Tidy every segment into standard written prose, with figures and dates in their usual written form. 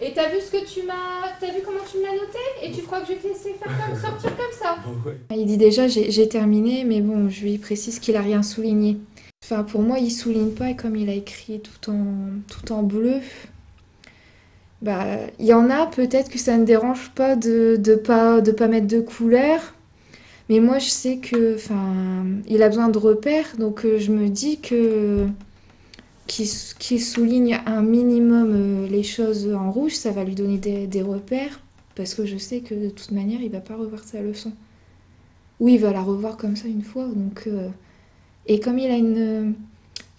Et t'as vu t'as vu comment tu me l'as noté? Et tu crois que je vais te laisser sortir comme ça? Ouais. Il dit déjà j'ai terminé, mais bon, je lui précise qu'il a rien souligné. Enfin, pour moi, il souligne pas, et comme il a écrit tout en bleu, bah, il y en a peut-être que ça ne dérange pas de pas mettre de couleur, mais moi je sais que, enfin, il a besoin de repères, donc je me dis que qu'il souligne un minimum les choses en rouge, ça va lui donner des repères, parce que je sais que de toute manière, il va pas revoir sa leçon. Ou il va la revoir comme ça une fois, donc et comme il a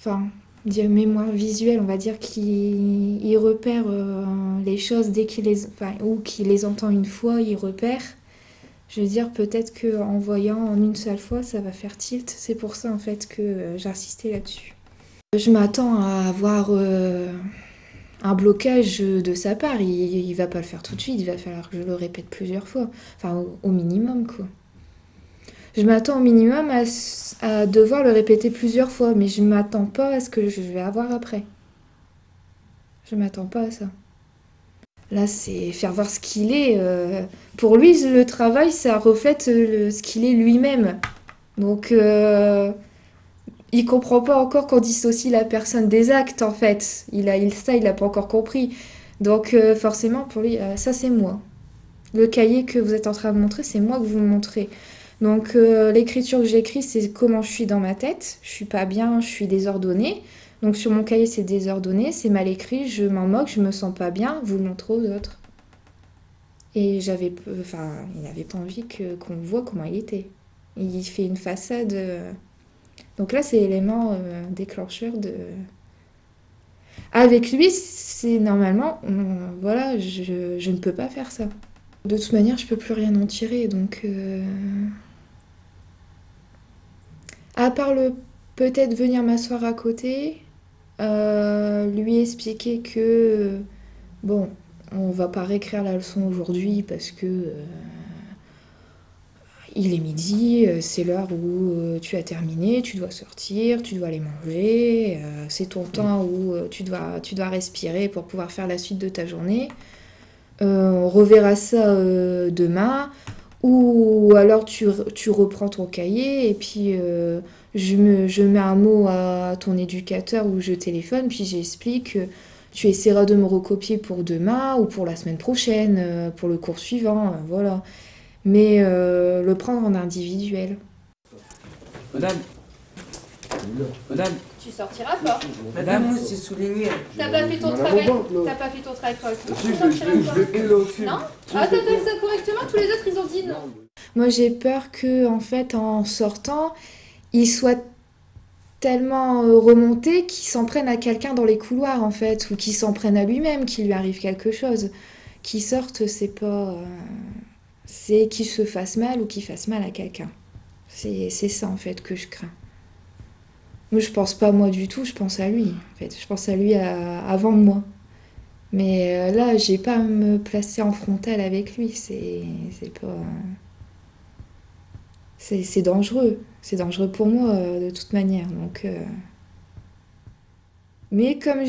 enfin, dire mémoire visuelle, on va dire qu'il repère les choses dès qu'il les, enfin, ou qu'il les entend une fois, il repère. Je veux dire, peut-être qu'en voyant en une seule fois, ça va faire tilt. C'est pour ça, en fait, que j'ai insisté là-dessus. Je m'attends à avoir un blocage de sa part. Il va pas le faire tout de suite, il va falloir que je le répète plusieurs fois. Enfin, au minimum, quoi. Je m'attends au minimum à devoir le répéter plusieurs fois, mais je m'attends pas à ce que je vais avoir après. Je m'attends pas à ça. Là, c'est faire voir ce qu'il est. Pour lui, le travail, ça reflète ce qu'il est lui-même. Donc, il comprend pas encore qu'on dissocie la personne des actes, en fait. Ça, il a pas encore compris. Donc, forcément, pour lui, ça, c'est moi. Le cahier que vous êtes en train de montrer, c'est moi que vous me montrez. Donc, l'écriture que j'écris, c'est comment je suis dans ma tête. Je suis pas bien, je suis désordonnée. Donc, sur mon cahier, c'est désordonné, c'est mal écrit, je m'en moque, je me sens pas bien, vous le montrez aux autres. Et enfin, il n'avait pas envie qu'on voit comment il était. Il fait une façade. Donc là, c'est l'élément déclencheur de. Avec lui, c'est normalement, voilà, je ne peux pas faire ça. De toute manière, je peux plus rien en tirer, donc. À part le peut-être venir m'asseoir à côté, lui expliquer que bon, on va pas réécrire la leçon aujourd'hui parce que il est midi, c'est l'heure où tu as terminé, tu dois sortir, tu dois aller manger, c'est ton temps où tu dois respirer pour pouvoir faire la suite de ta journée. On reverra ça demain, ou alors tu reprends ton cahier et puis je mets un mot à ton éducateur ou je téléphone, puis j'explique que tu essaieras de me recopier pour demain ou pour la semaine prochaine, pour le cours suivant, voilà. Mais le prendre en individuel. Madame, madame, Tu sortiras pas. madame, Moi, c'est souligné. T'as pas fait ton travail. T'as pas fait ton travail correctement. Tu sortiras pas. Non. Ah, t'as fait ça correctement. Tous les autres, ils ont dit non. Moi, j'ai peur que, en fait, en sortant, il soit tellement remonté qu'il s'en prenne à quelqu'un dans les couloirs, en fait, ou qu'il s'en prenne à lui-même, qu'il lui arrive quelque chose. Qu'il sorte, c'est pas. C'est qu'il se fasse mal ou qu'il fasse mal à quelqu'un. C'est ça, en fait, que je crains. Moi, je pense pas à moi du tout, je pense à lui, en fait. Je pense à lui avant moi. Mais là, j'ai pas à me placer en frontal avec lui. C'est pas. C'est dangereux. C'est dangereux pour moi, de toute manière. Donc. Mais comme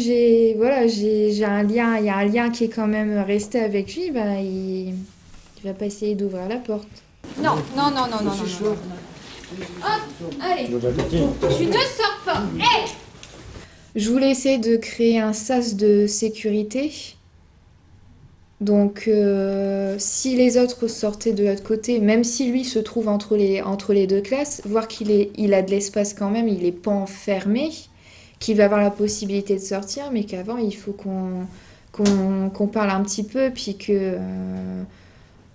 voilà, j'ai un lien, il y a un lien qui est quand même resté avec lui, bah, il va pas essayer d'ouvrir la porte. Non, non, non, non, non, non, non, non. Hop, allez. Tu ne sors pas. Hey, je voulais essayer de créer un sas de sécurité. Donc, si les autres sortaient de l'autre côté, même si lui se trouve entre les deux classes, voir il a de l'espace quand même, il n'est pas enfermé, qu'il va avoir la possibilité de sortir, mais qu'avant, il faut qu'on parle un petit peu, puis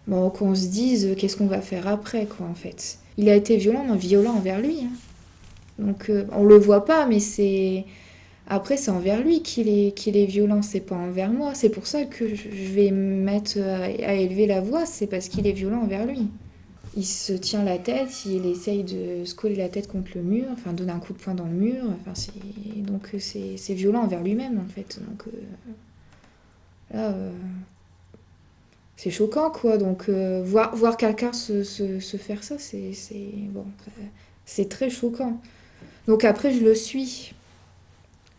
bon, qu'on se dise qu'est-ce qu'on va faire après, quoi, en fait. Il a été violent envers lui, hein. Donc, on le voit pas, mais c'est. Après, c'est envers lui qu'il est violent, c'est pas envers moi. C'est pour ça que je vais me mettre à élever la voix, c'est parce qu'il est violent envers lui. Il se tient la tête, il essaye de se coller la tête contre le mur, enfin donner un coup de poing dans le mur. Enfin, donc c'est violent envers lui-même en fait. Donc là, c'est choquant quoi. Donc voir quelqu'un se faire ça, bon, c'est très choquant. Donc après, je le suis.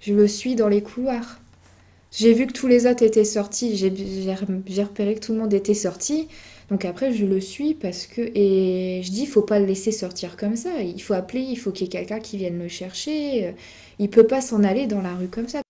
Je le suis dans les couloirs. J'ai vu que tous les autres étaient sortis, j'ai repéré que tout le monde était sorti. Donc après, je le suis parce que... Et je dis, il faut pas le laisser sortir comme ça. Il faut appeler, il faut qu'il y ait quelqu'un qui vienne le chercher. Il peut pas s'en aller dans la rue comme ça.